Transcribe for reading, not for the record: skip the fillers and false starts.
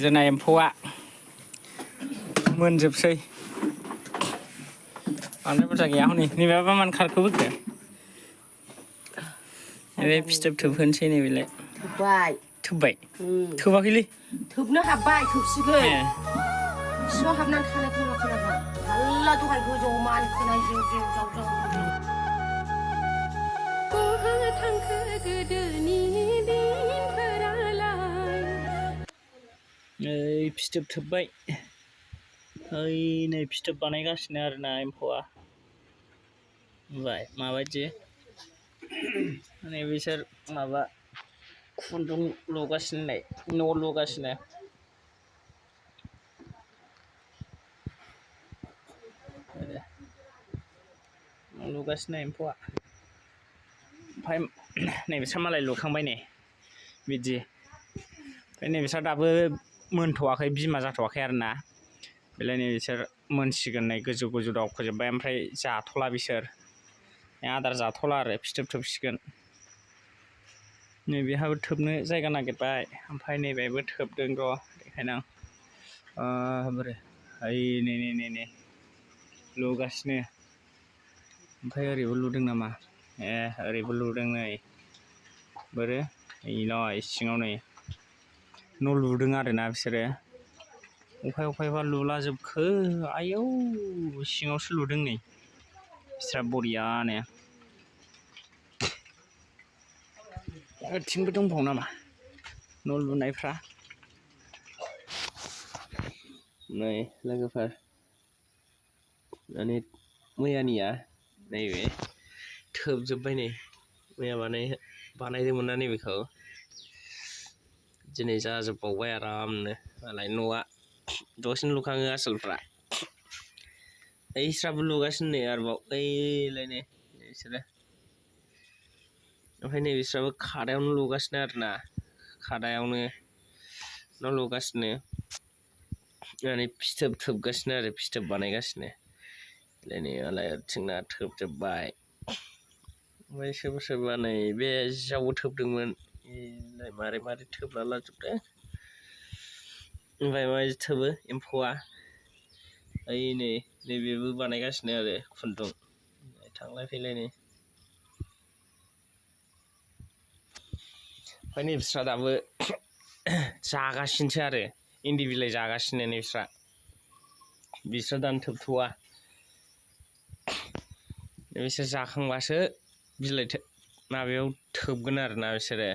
जोंना एम्फौआ मोनजोबसै बांद्राय बुरजा गैया हनै नैबेबा मानो खारखो बोखो फिथोब थोबहोनोसै नैबेलाय थोबबाय थोबबाय थोबाखैलै थोबनो हाबबाय थोबसिगोन सिङाव हाबनानै थानाय खोनाखै थाल्ला दहाय गोजौआव मानखोनाय जेव जेव जाव जाव बहा थांखो गोदोनि दिनफोरालाय नै फिथोब थोबबाय ओइ नै फिथोब बानायगासिनो आरोना एम्फौआ नुबाय माबायदि माने बिसोर माबा खुन्दुं लुगासिनो न' लुगासिनो न' लुगासिनो एम्फौआ ओमफ्राय नैबिस्रा मालाय लुखांबाय नै बिदि ओमफ्राय नैबिस्रा दाबो मोनथ'वाखै बिमा जाथ'वाखै आरोना बेलाय नै बिसोर मोनसिगोन नै गोजौ गोजौ दावखोजोब्बाय ओमफ्राय जाथ'ला बिसोर आदार जाथ'ला आरो फिथोब थोबसिगोन नैबेहाबो थोबनो जायगा नागिरबाय ओमफ्राय नैबेबो थोबदों र' देखायनो आं बोरै ओइ नै लुगासिनो ओमफ्राय ओरैबो लुदों नामा ओरैबो लुदों नै बोरो नै सिङाव नै न' लुदों आरोना बिसोरो अफायबा लुलाजोबखो आयौ सिङावसो लुदों नै बिस्रा बरियानो ओरैथिंबो दंबावो नामा न' लुनायफ्रा नै लोगोफोर माने मैयानिया नैबे थोबजोब्बाय नै मैया बानायदोंमोन ना नैबेखौ दिनै जाजोबबावबाय आरामनो मालाय न'आ दसेनो लुखाङो आसोलफ्रा ओइस्राबो लुगासिनो नै आरोबाव ओइलायनो बिसोरो ओमफ्राय नै बिस्राबो खादायावनो लुगासिनो आरोना खादायावनो न' लुगासिनो माने फिथोब थोबगासिनो आरो फिथोब बानायगासिनो नै मालाय ओरैथिंना थोबजोब्बाय ओमफ्राय सोरबा नै बे जिआवबो थोबदोंमोन मारै थोबला लाजोबदों ओमफ्राय माबायदि थोबो एम्फौआ ओइ नैबेबो बानायगासिनो आरो खुन्दुं थांलाय फैलायनि ओमफ्राय नै बिस्रा दाबो जागासिनोसो आरो इन्दि बिलाइ जागासिनो बिस्रा दानो थोबथ'वा बिसोर जाखांबासो बिलाइ माबायाव थोबगोन आरोना बिसोरो